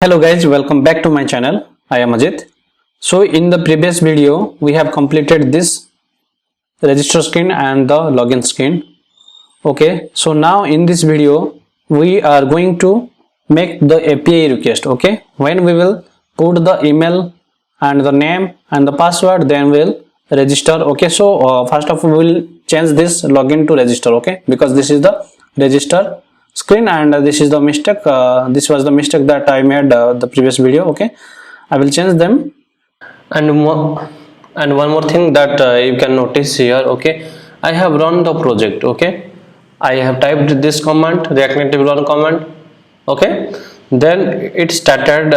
Hello guys, welcome back to my channel. I am Ajit. So in the previous video we have completed this register screen and the login screen. Okay, so now in this video we are going to make the API request. Okay, when we will put the email and the name and the password, then we'll register. Okay, so first of all we will change this login to register. Okay, because this is the register screen and this is the mistake. This was the mistake that I made the previous video. Okay, I will change them. And one more thing that you can notice here. Okay, I have run the project. Okay, I have typed this command, react native run command. Okay, then it started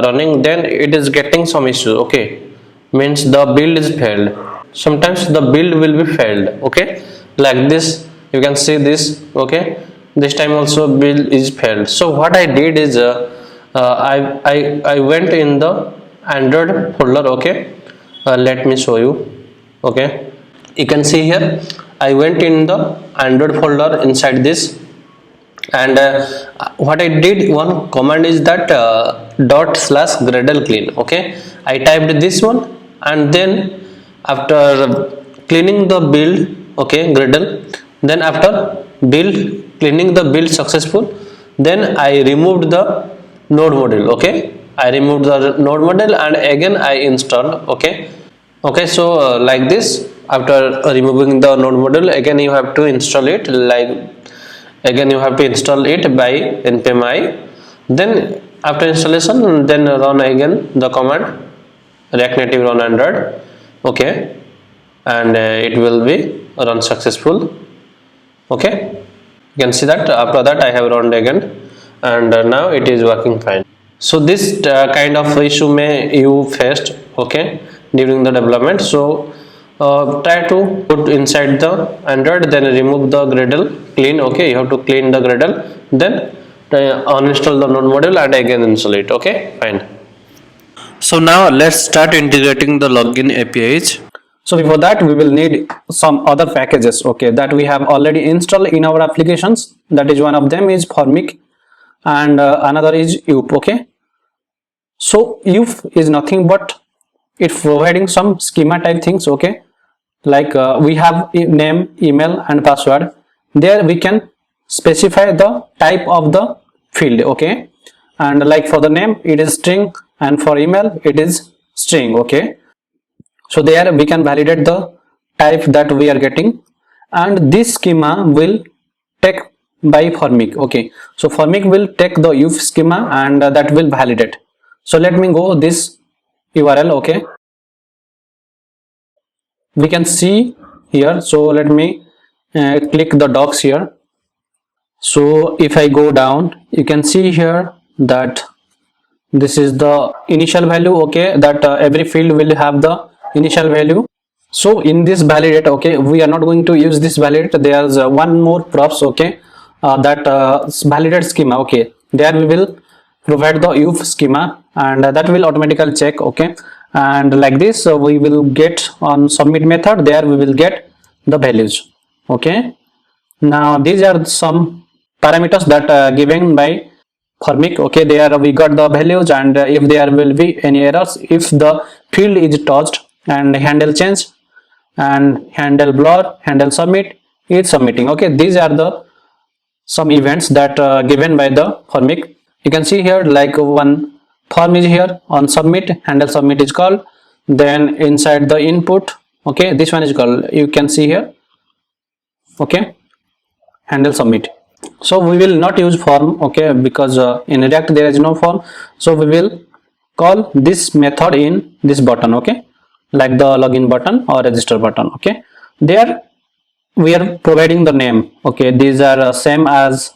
running, then it is getting some issue. Okay, means the build is failed. Sometimes the build will be failed. Okay, like this you can see this. Okay, this time also build is failed. So what I did is I went in the Android folder. Okay, let me show you. Okay, you can see here I went in the Android folder inside this, and what I did, one command is that /gradle clean. Okay, I typed this one, and then after cleaning the build, okay, Gradle, then after cleaning the build successful, then I removed the node module. Okay, I removed the node module and again I installed. Okay, so like this, after removing the node module, again you have to install it. Again you have to install it by npm i. Then after installation, then run again the command react native run android. Okay, and it will be run successful. Okay, you can see that after that I have run again, and now it is working fine. So this kind of issue may you faced, okay, during the development. So try to put inside the android, then remove the gradle clean. Okay, you have to clean the gradle, then uninstall the node module and again install it. Okay, fine. So now let's start integrating the login APIs. So before that we will need some other packages, okay, that we have already installed in our applications. That is, one of them is Formic and another is Yoop. Okay, so Yoop is nothing but it's providing some schema type things. Okay, like we have name, email and password. There we can specify the type of the field. Okay, and like for the name it is string and for email it is string. Okay, so there we can validate the type that we are getting, and this schema will take by Formic. Okay, so Formic will take the Yoop schema and that will validate. So let me go this URL. Okay, we can see here. So let me click the docs here. So if I go down, you can see here that this is the initial value. Okay, that every field will have the initial value. So in this validate, okay, we are not going to use this validate. There's one more props. Okay, that validate schema. Okay, there we will provide the Yoop schema and that will automatically check. Okay, and like this we will get on submit method, there we will get the values. Okay, now these are some parameters that given by Formic. Okay, there we got the values, and if there will be any errors, if the field is touched, and handle change and handle blur, handle submit is submitting. Okay, these are the some events that given by the Formic. You can see here like one form is here on submit, handle submit is called, then inside the input, okay, this one is called, you can see here. Okay, handle submit. So we will not use form, okay, because in React there is no form. So we will call this method in this button. Okay, like the login button or register button. Okay, there we are providing the name. Okay, these are same as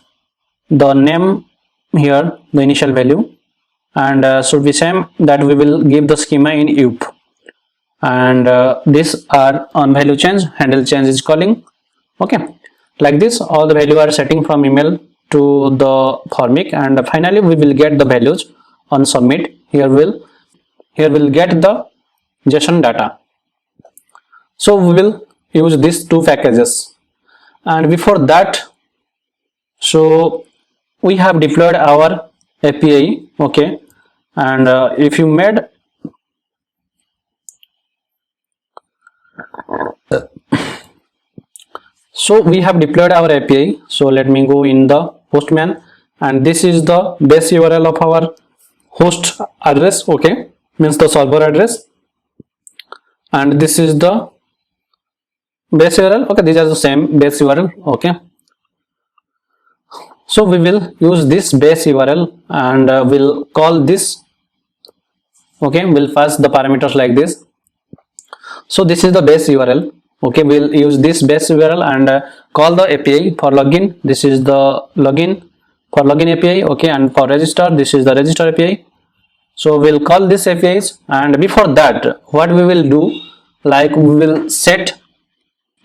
the name here, the initial value, and should be same that we will give the schema in Yoop, and these are on value change, handle change is calling. Okay, like this all the value are setting from email to the Formic, and finally we will get the values on submit. Here we'll get the JSON data. So we will use these two packages, and before that, so we have deployed our API. Okay, And if you made so we have deployed our API. So let me go in the Postman, and this is the base URL of our host address, okay, means the server address, and this is the base URL, okay, these are the same base URL, okay. So we will use this base URL and we'll call this, okay, we'll pass the parameters like this. So this is the base URL, okay, we'll use this base URL and call the API for login. This is the login for login API, okay, and for register, this is the register API. So we'll call this APIs, and before that what we will do, like we will set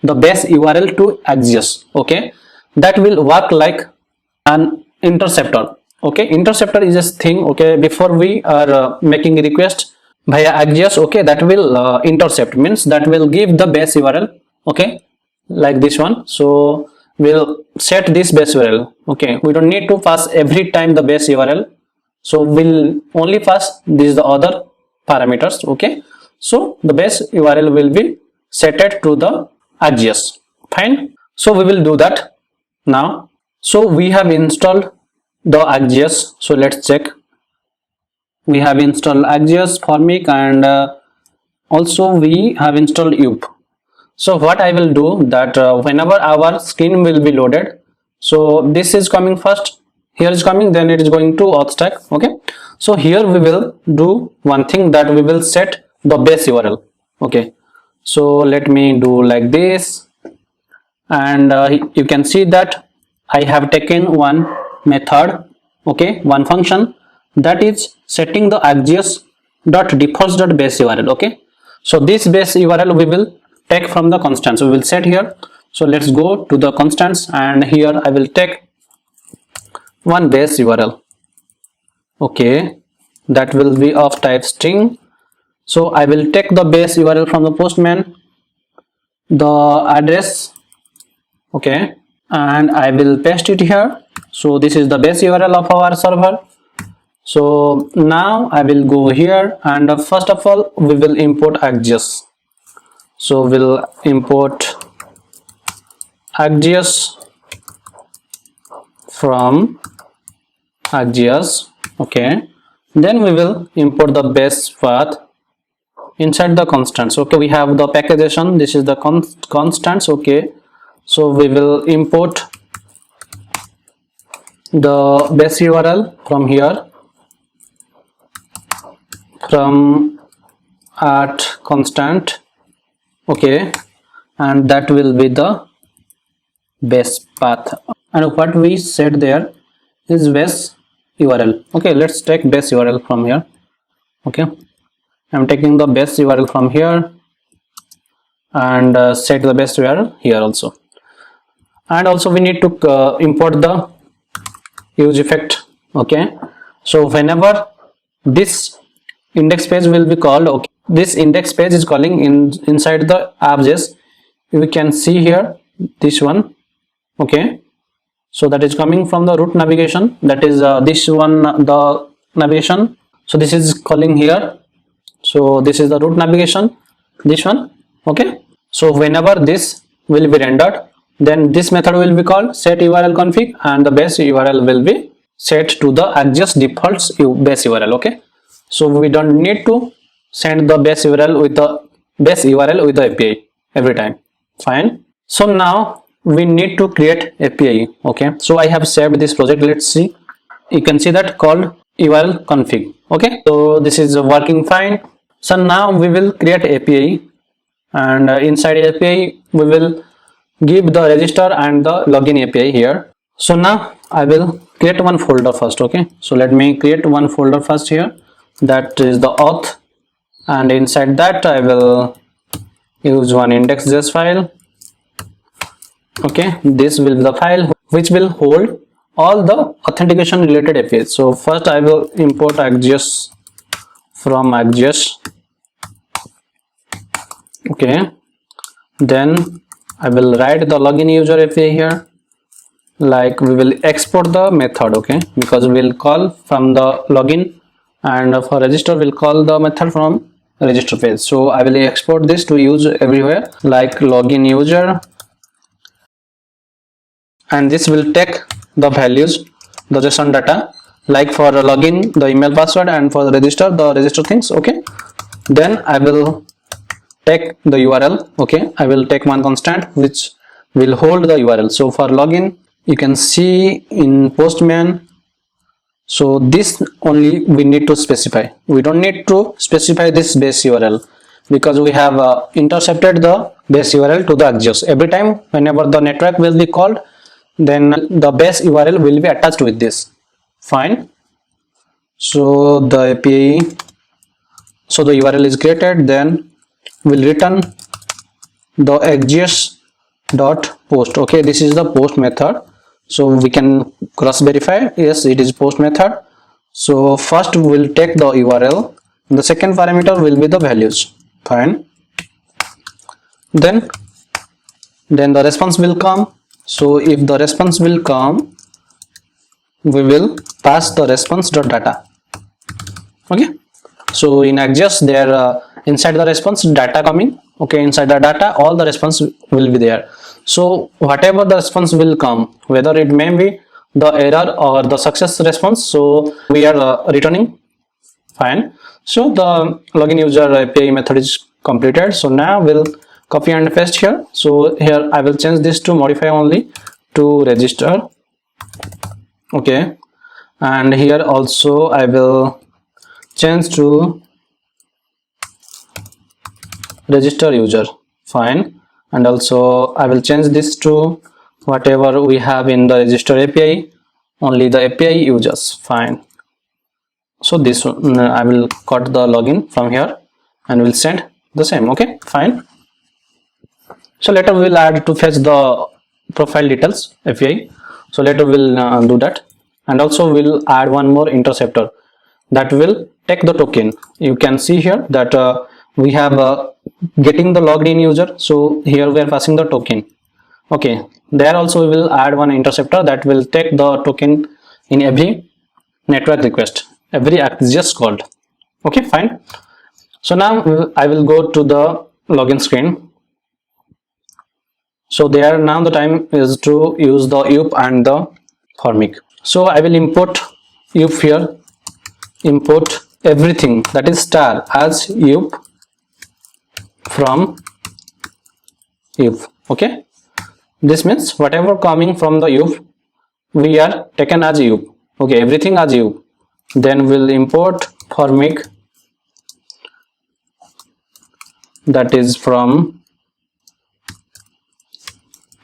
the base URL to Axios, okay, that will work like an interceptor, okay. Interceptor is a thing, okay, before we are making a request via Axios, okay, that will intercept, means that will give the base URL, okay, like this one. So we'll set this base URL, okay, we don't need to pass every time the base URL, so we'll only pass these the other parameters, okay. So the base URL will be set to the Axios, fine. So we will do that now. So we have installed the Axios, so let's check. We have installed Axios, Formic, and also we have installed Yoop. So what I will do that whenever our screen will be loaded, so this is coming first, here is coming, then it is going to auth stack, okay. So here we will do one thing, that we will set the base URL, okay. So let me do like this, and you can see that I have taken one method, okay, one function that is setting the axios.defaults.base URL, okay. So this base URL we will take from the constants, we will set here. So let's go to the constants, and here I will take one base URL, okay, that will be of type string. So I will take the base URL from the Postman, the address, okay, and I will paste it here. So this is the base URL of our server. So now I will go here, and first of all we will import Axios. So we'll import Axios from Axios, okay. Then we will import the base path inside the constants, okay. We have the packagation, this is the constants, okay. So we will import the base URL from here, from at constant, okay, and that will be the base path, and what we set there is base URL, okay. Let's take base URL from here, okay. I'm taking the base URL from here and set the base URL here also. And also we need to import the use effect, okay. So whenever this index page will be called, okay, this index page is calling inside the app.js, we can see here this one, okay. So that is coming from the root navigation, that is this one, the navigation. So this is calling here, so this is the root navigation, this one, okay. So whenever this will be rendered, then this method will be called set URL config, and the base URL will be set to the Axios defaults base URL, okay. So we don't need to send the base URL with the API every time, fine. So now we need to create API, okay. So I have saved this project, let's see. You can see that called URL config, okay. So this is working fine. So now we will create API, and inside API we will give the register and the login API here. So now I will create one folder first, okay. So let me create one folder first here, that is the auth, and inside that I will use one index.js file, okay. This will be the file which will hold all the authentication related APIs. So first I will import Axios from Axios, okay. Then I will write the login user API here, like we will export the method, okay, because we will call from the login and for register we'll call the method from register page. So I will export this to use everywhere, like login user, and this will take the values, the JSON data, like for login the email password, and for the register things. Okay, then I will take the URL. Okay, I will take one constant which will hold the URL. So for login, you can see in Postman, so this only we need to specify. We don't need to specify this base URL because we have intercepted the base URL to the Axios. Every time whenever the network will be called, then the base URL will be attached with this. Fine. So the API, so the URL is created, then we'll return the Axios dot post. Okay, this is the post method, so we can cross verify. Yes, it is post method. So first we will take the URL, the second parameter will be the values. Fine. Then the response will come. So if the response will come, we will pass the response dot data. Okay, so in Axios there inside the response data coming. Okay, inside the data all the response will be there. So whatever the response will come, whether it may be the error or the success response, so we are returning. Fine. So the login user API method is completed. So now we'll copy and paste here. So here I will change this to modify only to register. Okay, and here also I will change to register user. Fine. And also I will change this to whatever we have in the register API, only the API users. Fine. So this one I will cut the login from here and will send the same. Okay, fine. So later we will add to fetch the profile details API. So later we'll do that, and also we'll add one more interceptor that will take the token. You can see here that we have getting the logged in user, so here we are passing the token. Okay, there also we will add one interceptor that will take the token in every network request, every Axios called. Okay, fine. So now I will go to the login screen. So there now the time is to use the UP and the Formic. So I will import UP here, import everything that is star as UP from UP. Okay, this means whatever coming from the UP we are taken as UP. Okay, everything as UP. Then we'll import Formic, that is from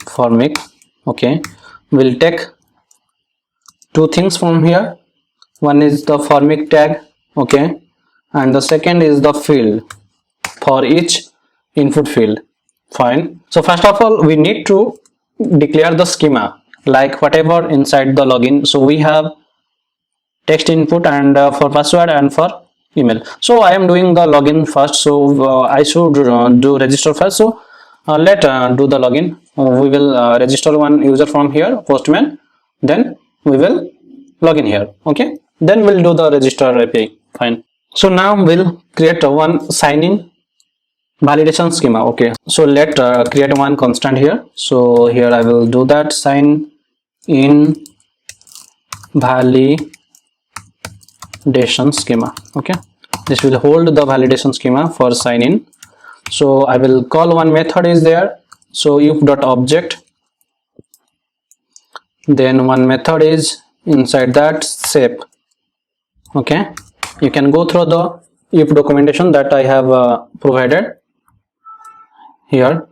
Formic. Okay, we'll take two things from here. One is the Formic tag. Okay, and the second is the field for each input field. Fine. So first of all we need to declare the schema, like whatever inside the login. So we have text input and for password and for email. So I am doing the login first, so I should do register first. So let do the login. We will register one user from here, Postman, then we will login here. Okay, then we'll do the register API. Fine. So now we'll create one sign in validation schema. Okay, so let create one constant here. So here I will do that sign in validation schema. Okay, this will hold the validation schema for sign in. So I will call one method is there. So UP.object, then one method is inside that shape. Okay, you can go through the UP documentation that I have provided here.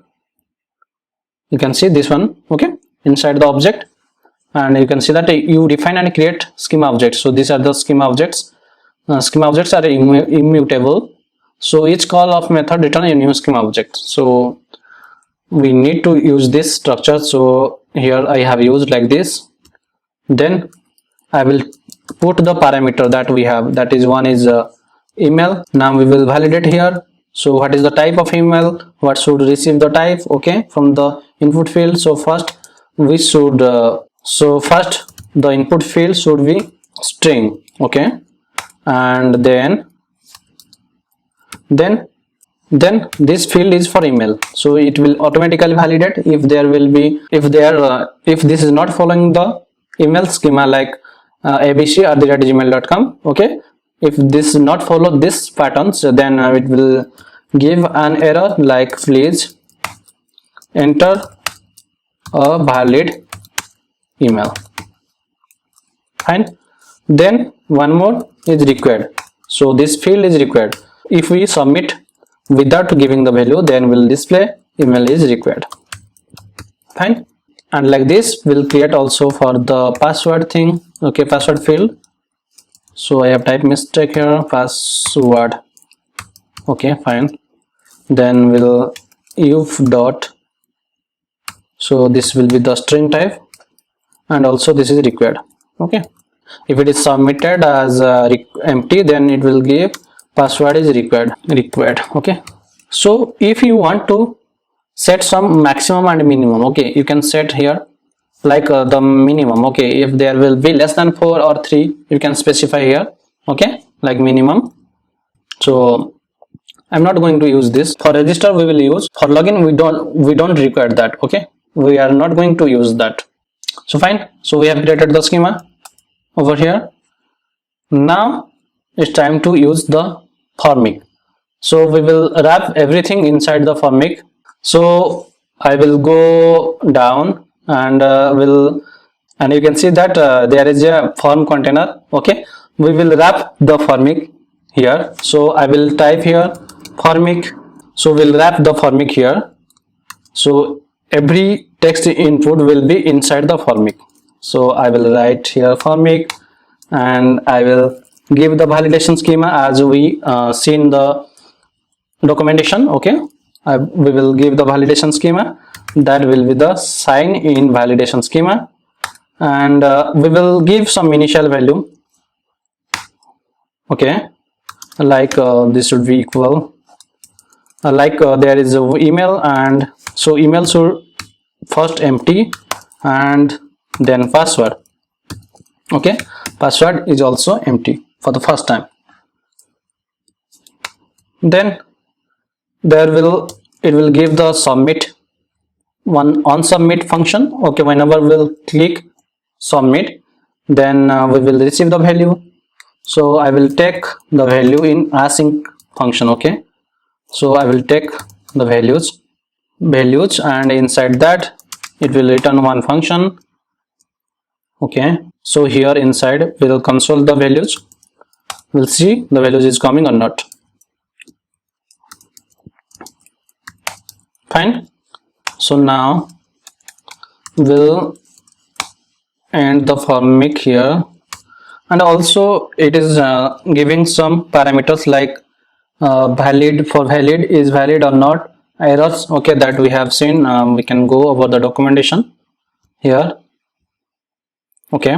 You can see this one. Okay, inside the object, and you can see that you define and create schema objects. So these are the schema objects. Schema objects are immutable, so each call of method return a new schema object. So we need to use this structure. So here I have used like this. Then I will put the parameter that we have, that is one is email. Now we will validate here. So what is the type of email, what should receive the type, okay, from the input field. So first we should first the input field should be string. Okay, and then this field is for email, so it will automatically validate if this is not following the email schema like abc@gmail.com. okay, if this not follow this patterns, then it will give an error like please enter a valid email. Fine. Then one more is required, so this field is required. If we submit without giving the value, then will display email is required. Fine. And like this we'll create also for the password thing. Okay, password field. So I have typed mistake here, password. Okay, fine. Then we'll if dot, so this will be the string type, and also this is required. Okay, if it is submitted as empty, then it will give password is required. Okay, so if you want to set some maximum and minimum, okay, you can set here like the minimum. Okay, if there will be less than 4 or 3, you can specify here. Okay, like minimum. So I'm not going to use this. For register we will use. For login we don't require that. Okay, we are not going to use that. So fine. So we have created the schema over here. Now it's time to use the Formic. So we will wrap everything inside the Formic. So I will go down and you can see that there is a form container. Okay, we will wrap the Formic here. So I will type here Formic. So we'll wrap the Formic here. So every text input will be inside the Formic. So I will write here Formic, and I will give the validation schema as we see in the documentation. Okay, we will give the validation schema, that will be the sign in validation schema, and we will give some initial value. Okay, like this should be equal there is a email, and so email should first empty and then password. Okay, password is also empty for the first time. Then it will give the submit on submit function. Okay, whenever we'll click submit, then we will receive the value. So I will take the value in async function. Okay, so I will take the values, and inside that it will return one function. Okay, so here inside we will console the values. We'll see the values is coming or not. Fine. So now we'll end the Formic here, and also it is giving some parameters like valid is valid or not, errors. Okay, that we have seen. We can go over the documentation here. Okay,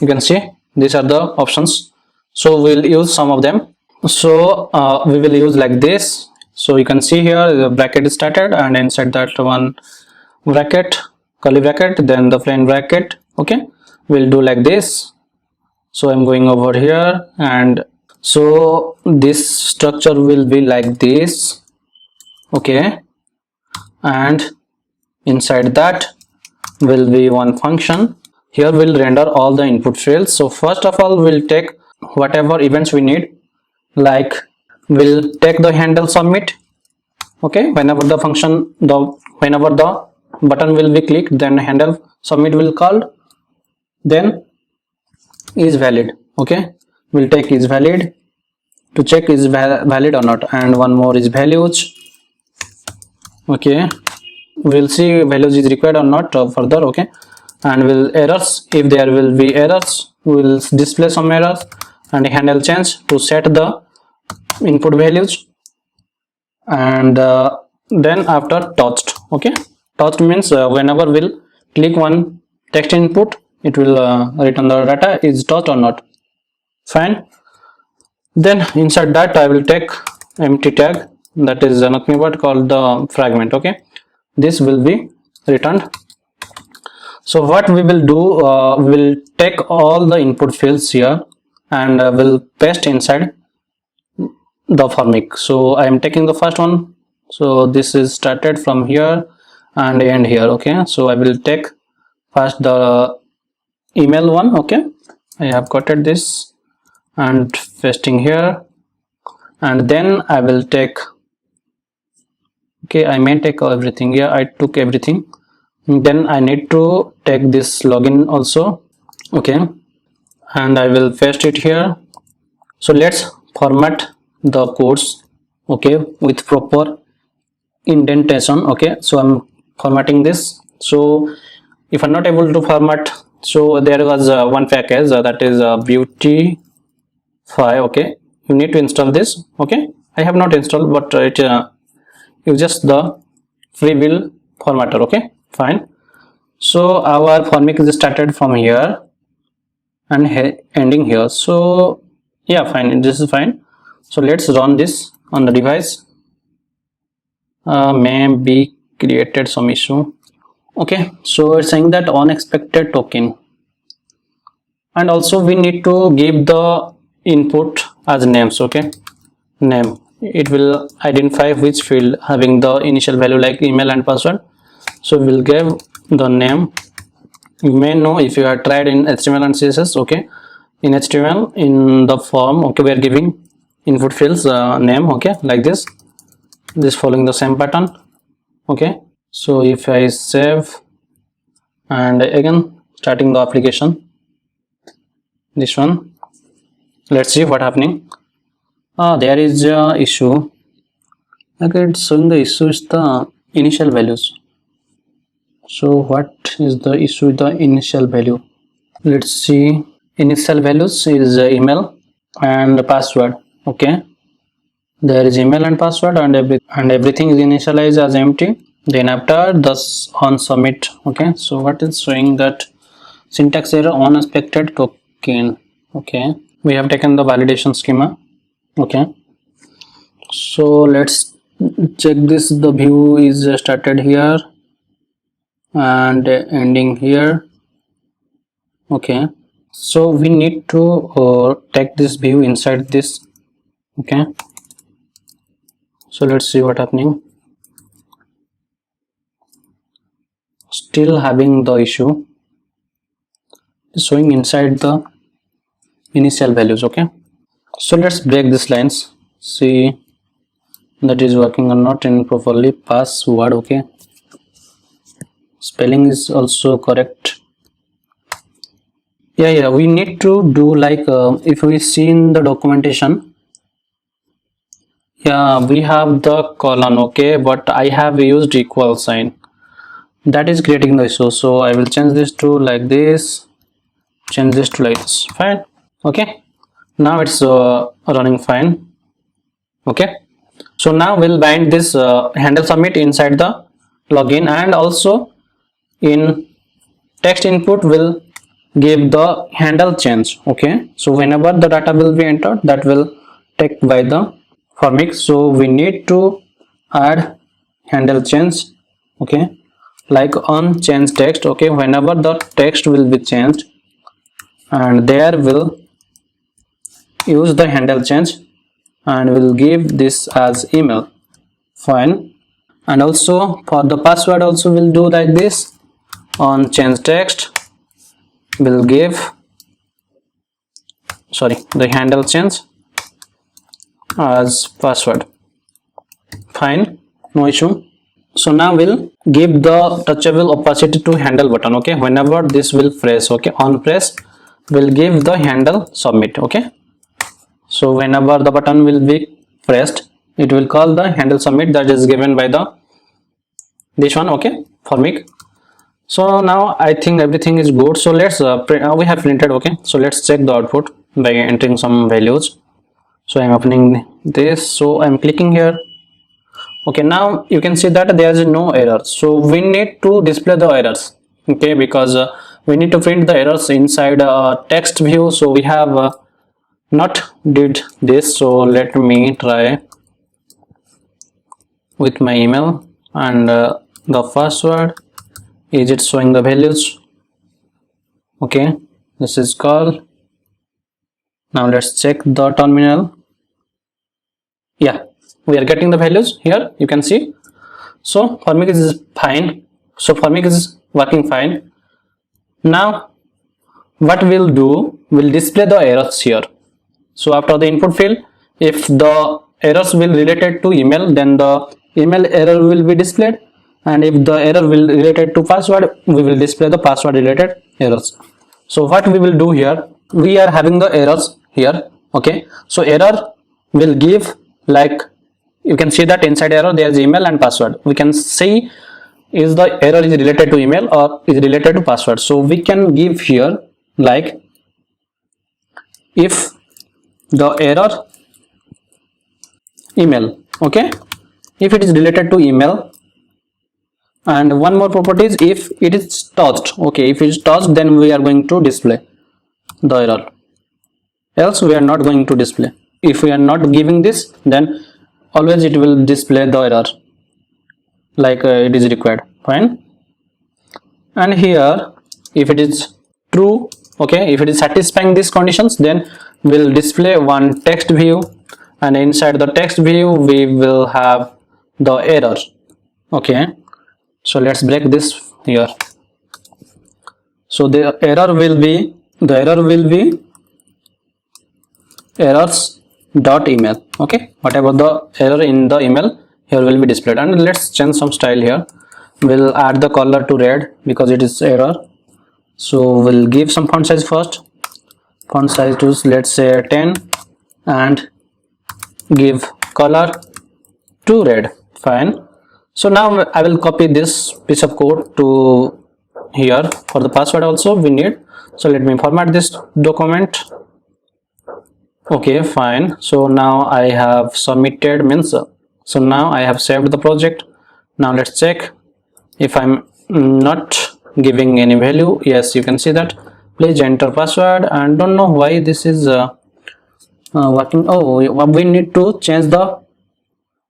you can see these are the options. So we'll use some of them. So we will use like this. So you can see here the bracket is started, and inside that one bracket, curly bracket, then the plain bracket. Okay, we'll do like this. So I'm going over here, and so this structure will be like this. Okay, and inside that will be one function. Here we'll render all the input fields. So first of all, we'll take whatever events we need, like we'll take the handle submit. Okay, whenever the button will be clicked, then handle submit will called. Then is valid. Okay, we'll take is valid to check is valid or not, and one more is values. Okay, we'll see values is required or not further. Okay, and will errors, if there will be errors, we'll display some errors, and handle change to set the input values. And then after touched. Okay, touched means whenever we'll click one text input, it will return the data is touched or not. Fine. Then inside that I will take empty tag, that is nothing but called the fragment. Okay, this will be returned. So what we will do, we will take all the input fields here, and will paste inside the formic. So I am taking the first one. So this is started from here and end here. Okay, so I will take first the email one. Okay, I have copied this and pasting here, and then I will take, okay, I may take everything. Yeah, I took everything. Then I need to take this login also. Okay, and I will paste it here. So let's format the codes, okay, with proper indentation. Okay, so I'm formatting this. So if I'm not able to format, so there was one package that is Beautify. Okay, you need to install this. Okay, I have not installed, but it uses the freewheel formatter. Okay, fine. So our formic is started from here and ending here. So yeah, fine, this is fine. So let's run this on the device. May be created some issue. Okay, so it's saying that unexpected token, and also we need to give the input as names. Okay, name, it will identify which field having the initial value like email and password. So we'll give the name. You may know if you have tried in HTML and CSS. Okay, in HTML, in the form, okay, we are giving input fields name. Okay, like this following the same pattern. Okay, so if I save and again starting the application, this one, let's see what happening. There is a issue. Okay, it's showing the issue is the initial values. So what is the issue with the initial value? Let's see. Initial values is email and password. Okay, there is email and password, and everything is initialized as empty. Then after this on submit. Okay, so what is showing that syntax error unexpected token. Okay, we have taken the validation schema. Okay, so let's check this. The view is started here and ending here. Okay, so we need to take this view inside this. Okay, so let's see what happening. Still having the issue showing inside the initial values. Okay, so let's break these lines, see that is working or not. In properly password. Okay, spelling is also correct. Yeah, we need to do like if we see in the documentation, yeah, we have the colon. Okay, but I have used equal sign, that is creating the issue. So I will change this to like this, change this to like this. Fine. Okay, now it's running fine. Okay, so now we'll bind this handle submit inside the login, and also in text input will give the handle change. Okay, so whenever the data will be entered, that will take by the formic. So we need to add handle change. Okay, like on change text. Okay, whenever the text will be changed, and there will use the handle change and will give this as email. Fine. And also for the password also we'll do like this. On change text will give, sorry, the handle change as password. Fine, no issue. So now we'll give the touchable opacity to handle button. Okay, whenever this will press, okay, on press will give the handle submit. Okay, so whenever the button will be pressed, it will call the handle submit, that is given by the this one. Okay, formic. So now I think everything is good. So let's we have printed. Okay, so let's check the output by entering some values. So I'm opening this, so I'm clicking here. Okay, now you can see that there is no error. So we need to display the errors. Okay, because we need to print the errors inside a text view. So we have not did this. So let me try with my email and the password. Is it showing the values? Okay, this is called Now let's check the terminal. Yeah, we are getting the values here, you can see. So Formic is fine. So Formic is working fine. Now what we'll do, we'll display the errors here. So after the input field, if the errors will related to email, then the email error will be displayed, and if the error will related to password, we will display the password related errors. So what we will do here, we are having the errors here. Okay, so error will give, like you can see that inside error there is email and password. We can see is the error is related to email or is related to password. So we can give here like if the error email, okay, if it is related to email, and one more property is if it is touched. Okay, if it is touched, then we are going to display the error, else we are not going to display. If we are not giving this, then always it will display the error like it is required. Fine. And here if it is true, okay, if it is satisfying these conditions, then we'll display one text view, and inside the text view we will have the error. Okay, so let's break this here. So the error will be errors.email. okay, whatever the error in the email here will be displayed. And let's change some style here. We'll add the color to red because it is error. So we'll give some font size first. Font size to, let's say, 10, and give color to red. Fine. So now I will copy this piece of code to here. For the password also we need. So let me format this document. Okay, fine. So now I have submitted, means so now I have saved the project. Now let's check if I'm not giving any value. Yes, you can see that. Please enter password, and don't know why this is working. Oh, we need to change the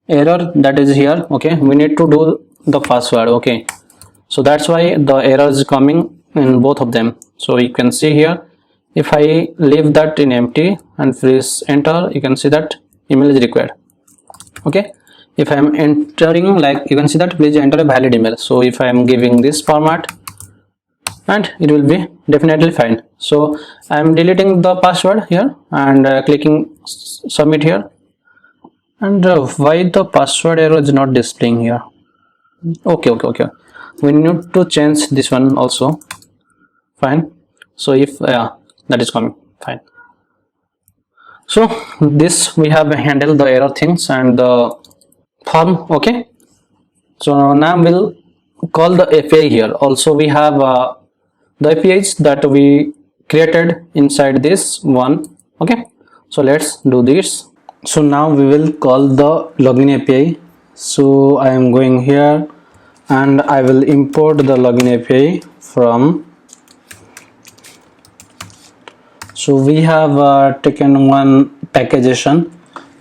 error that is here. Okay, we need to do the password. Okay, so that's why the error is coming in both of them. So you can see here, if I leave that in empty and press enter, you can see that email is required. Okay, if I am entering, like you can see that please enter a valid email. So if I am giving this format, and it will be definitely fine. So I am deleting the password here and clicking submit here. And why the password error is not displaying here? Okay, we need to change this one also. Fine. So if that is coming, fine. So this we have handled the error things and the form. Okay, so now we'll call the API here. Also we have the APIs that we created inside this one. Okay, so let's do this. So now we will call the login API. So I am going here and I will import the login API from. So we have taken one packagation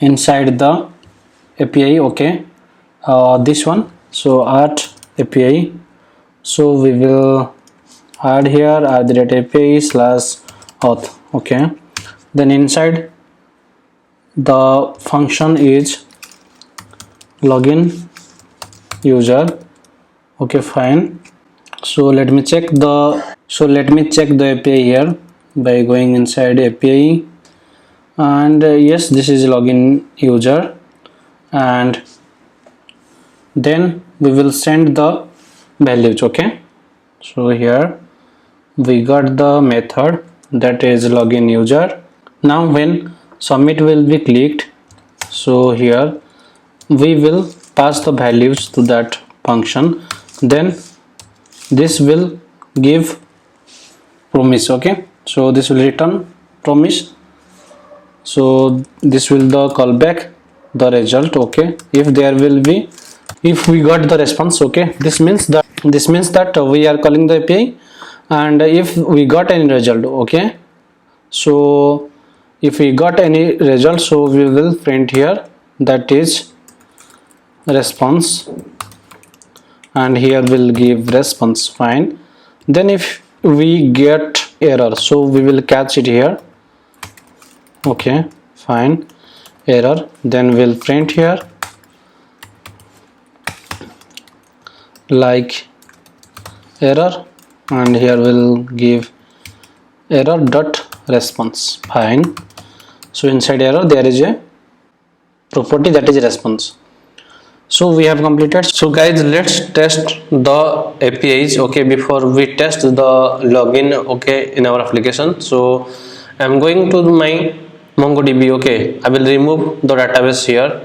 inside the API. Okay, this one. So add API. So we will add here @API/auth. Okay, then inside the function is login user. Okay, fine. So let me check the API here by going inside API, and yes, this is login user, and then we will send the values. Okay, so here we got the method that is login user. Now when submit will be clicked, so here we will pass the values to that function, then this will give promise. Okay, so this will return promise. So this will the callback the result. Okay, if there will be, if we got the response. Okay, this means that we are calling the API, and if we got any result. Okay, so if we got any result, so we will print here that is response, and here will give response. Fine. Then if we get error, so we will catch it here. Okay, fine. Error. Then we'll print here like error, and here we'll give error dot response. Fine. So inside error there is a property that is response. So we have completed. So guys, let's test the APIs, okay, before we test the login, okay, in our application. So I'm going to my MongoDB, okay. I will remove the database here,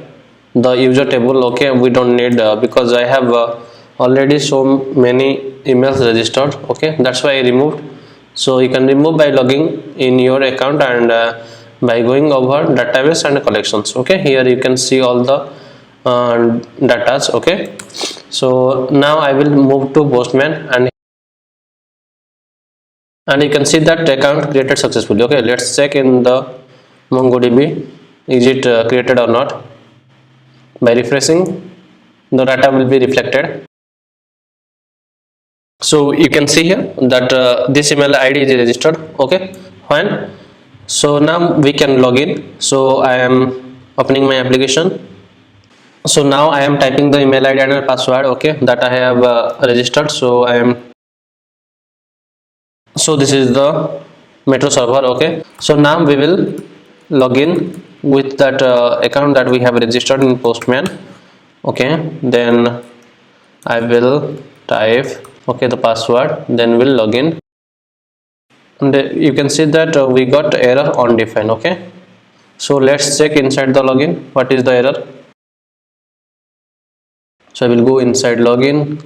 the user table, okay. We don't need because I have already so many emails registered, okay. That's why I removed. So you can remove by logging in your account and by going over database and collections, okay. Here you can see all the datas, okay. So now I will move to Postman, and you can see that account created successfully, okay. Let's check in the MongoDB, is it created or not. By refreshing, the data will be reflected. So you can see here that this email ID is registered, okay, fine. So now we can log in. So I am opening my application. So now I am typing the email ID and password, okay, that I have registered. So this is the Metro server, okay. So now we will log in with that account that we have registered in Postman, okay. Then I will type, okay, the password, then we'll log in, and you can see that we got error undefined, okay. So let's check inside the login what is the error. So I will go inside login,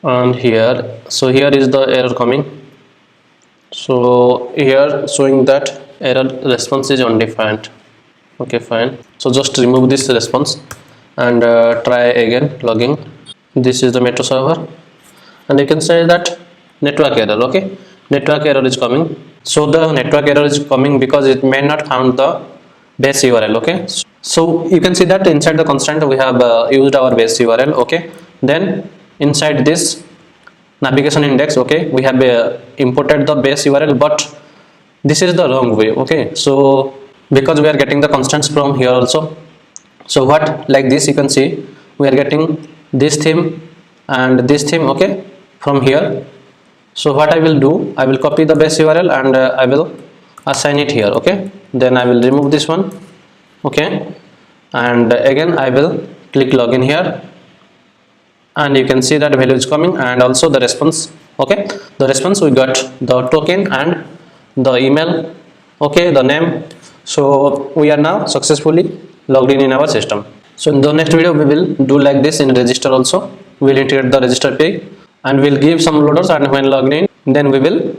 and here, so here is the error coming. So here showing that error response is undefined, okay, fine. So just remove this response and try again logging. This is the Metro server, and you can say that network error, okay. Network error is coming. So the network error is coming because it may not found the base URL, okay. So you can see that inside the constant we have used our base URL, okay. Then inside this navigation index, okay, we have imported the base URL, but this is the wrong way, okay. So because we are getting the constants from here also, so what, like this, you can see we are getting this theme and this theme, okay, from here. So what I will do, I will copy the base URL and I will assign it here, okay. Then I will remove this one, okay, and again I will click login here, and you can see that value is coming, and also the response, okay. The response, we got the token and the email, okay, the name. So we are now successfully logged in our system. So in the next video we will do like this in register also. We will integrate the register page and we'll give some loaders, and when logged in, then we will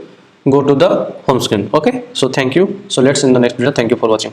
go to the home screen, okay. So thank you. So let's in the next video. Thank you for watching.